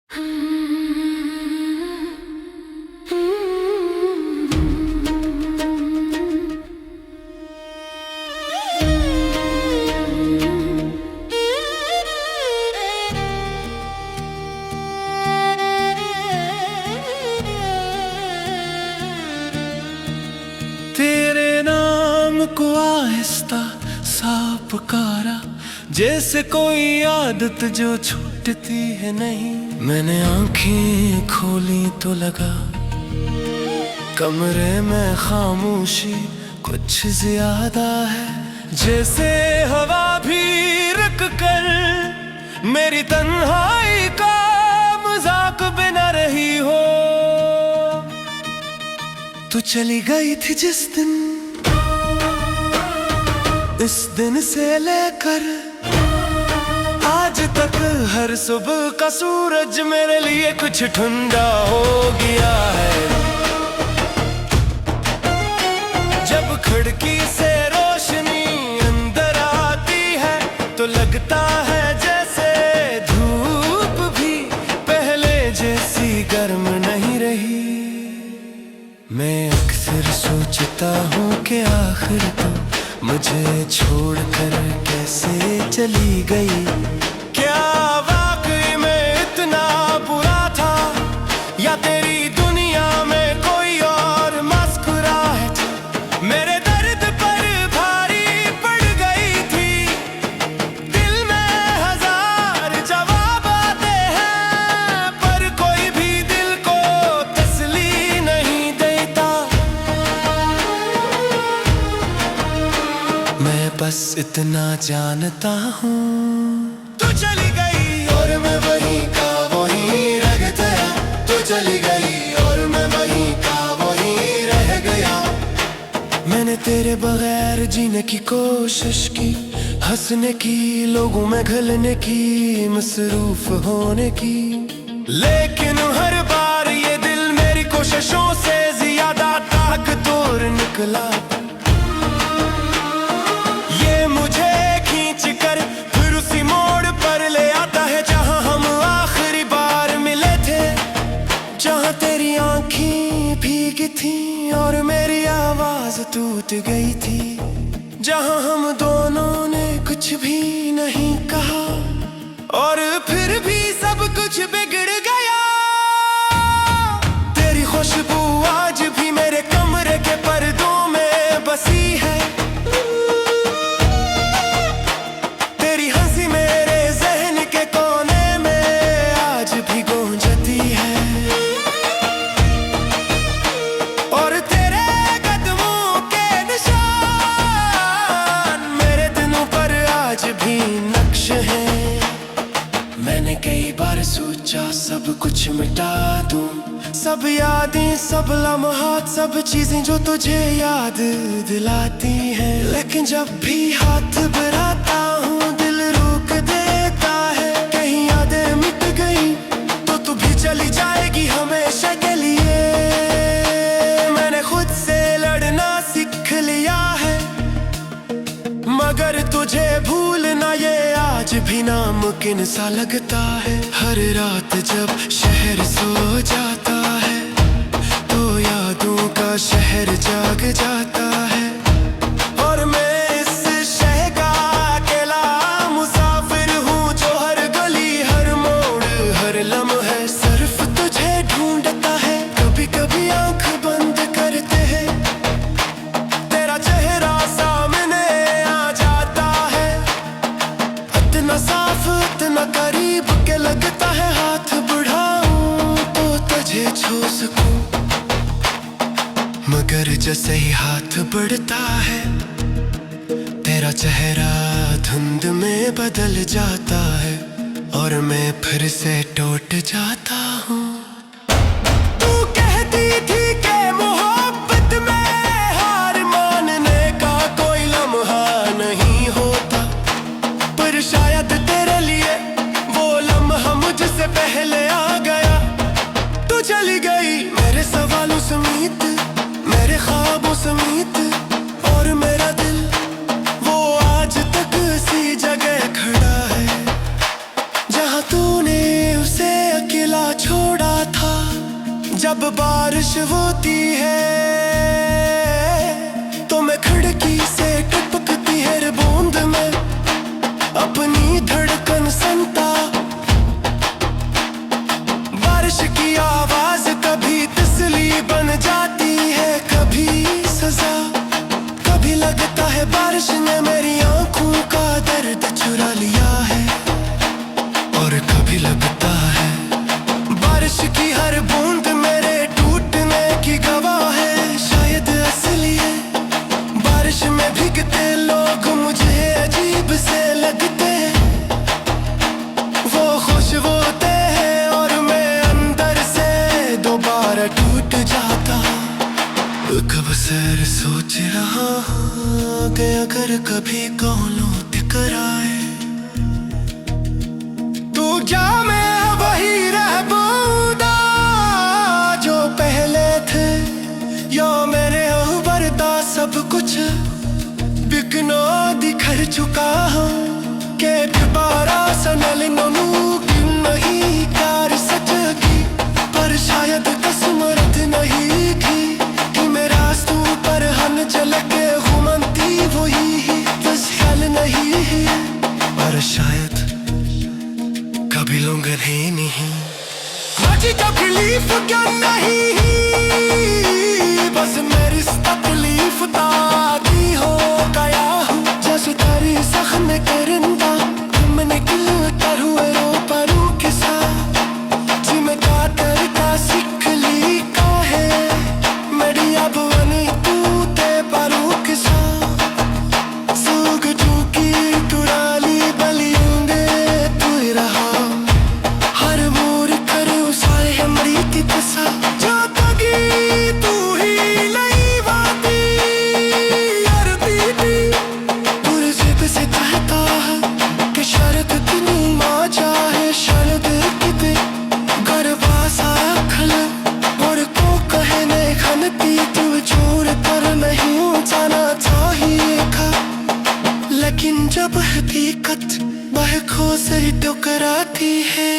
तेरे नाम को आहिस्ता सा पुकारा, जैसे कोई आदत जो छूटती है नहीं। मैंने आंखें खोली तो लगा कमरे में खामोशी कुछ ज्यादा है, जैसे हवा भी रुक कर मेरी तन्हाई का मजाक बना रही हो। तू चली गई थी जिस दिन, इस दिन से लेकर आज तक हर सुबह का सूरज मेरे लिए कुछ ठंडा हो गया है। जब खिड़की से रोशनी अंदर आती है तो लगता है जैसे धूप भी पहले जैसी गर्म नहीं रही। मैं अक्सर सोचता हूँ कि आखिर तो मुझे छोड़कर कैसे चली गई। क्या वाकई में इतना बुरा था, या तेरी दुनिया में कोई और मुस्कुराहट मेरे दर्द पर भारी पड़ गई थी। दिल में हजार जवाब आते हैं पर कोई भी दिल को तसल्ली नहीं देता। मैं बस इतना जानता हूँ, तू चली गई और मैं वहीं का वहीं रह गया। तू चली गई और मैं वहीं का वहीं रह गया। मैंने तेरे बगैर जीने की कोशिश की, हंसने की, लोगों में घुलने की, मसरूफ होने की, लेकिन हर बार ये दिल मेरी कोशिशों से ज्यादा ताकतवर निकला। ये मुझे खींच कर फिर उसी मोड़ पर ले आता है जहां हम आखिरी बार मिले थे, जहां तेरी आंखें भीगी थी और मेरी आवाज टूट गई थी, जहां हम दोनों ने कुछ भी नहीं कहा और फिर भी सब कुछ बिगड़ गया। तेरी खुशबू आज भी मेरे कमरे के पर्दों में बसी है, तेरी हंसी मेरे जहन के कोने में आज भी गूंजती है, और तेरे कदमों के निशान मेरे दिनों पर आज भी नक्श हैं। मैंने कई बार सोचा सब कुछ मिटा दूं, सब यादें, सब लम्हात, सब चीजें जो तुझे याद दिलाती हैं, लेकिन जब भी हाथ बढ़ाता हूँ दिल रोक देता है। कहीं यादें मिट गई तो तू भी चली जाएगी हमेशा के लिए। मैंने खुद से लड़ना सीख लिया है, मगर तुझे भूलना ये आज भी नामुमकिन सा लगता है। हर रात जब शहर सो जाता है तो यादों का शहर जाग जाता है, और मैं इस शहर का अकेला मुसाफिर हूँ जो हर गली, हर मोड़, हर लम्हे सिर्फ तुझे ढूंढता है। कभी कभी आंख बंद करते हैं तेरा चेहरा सामने आ जाता है, इतना साफ, इतना करीब के लगता है हाथ बढ़ाऊं तो तुझे छू सकूं, मगर जैसे ही हाथ बढ़ता है तेरा चेहरा धुंध में बदल जाता है और मैं फिर से टूट जाता हूँ। तू कहती थी कि मोहब्बत में हार मानने का कोई लम्हा नहीं होता, पर शायद तेरे लिए वो लम्हा मुझसे पहले आ गया। तू चली गई मेरे सवालों समेत, मेरे ख्वाबों समेत, और मेरा दिल वो आज तक उसी जगह खड़ा है जहां तूने उसे अकेला बारिश होती है तो मैं खिड़की से टपकती है बूंद में अपनी धड़कन सुनता। बारिश की आवाज कभी तसली बन जाती है, कभी सजा। कभी लगता है बारिश ने मेरी आंखों का दर्द चुरा लिया है, और कभी लगता है बारिश की हर बूंद मेरे टूटने की गवाह है। शायद असली है बारिश में भीगते लोग मुझे अजीब से लगते हैं। वो खुश होते हैं और मैं अंदर से दोबारा टूट जाता। कब सर सोच रहा हूँ कि अगर कभी कौनों टकराए तू क्या मैं वही रह बूंदा जो पहले थे, या मैंने बरदा सब कुछ बिकनो दिखर चुका हूँ के दोबारा सनल मुमकिन नहीं प्यार सच की। पर शायद किस्मत नहीं थी कि मेरा रास्तों पर हम चल के घूमती वही बस ख्याल नहीं है। पर शायद कभी लूंगा नहीं मुझे तकलीफ क्या नहीं, बस मेरी तकलीफ ताकि हो गया हूँ जैसे तेरी जख्म करिंदा। तुमने किल कर हुए रो परू के साथ जी मैं का करता सीख ली का है मेरी अब बनी तू ते परू के साथ। सूग टूकी टुराली बलियोंगे तू ही रहा हर मोर करे उसाए हमरी की कसा जो तगी तू ही लई वाती यार दीदी पुरज़िब से कहता है कि शरत तू माँ चाहे शरत किते गरबासा खल और को कहने खनती तू छोड़ कर नहीं जाना चाहिए था। लेकिन जब हकीकत बहकों से टकराती है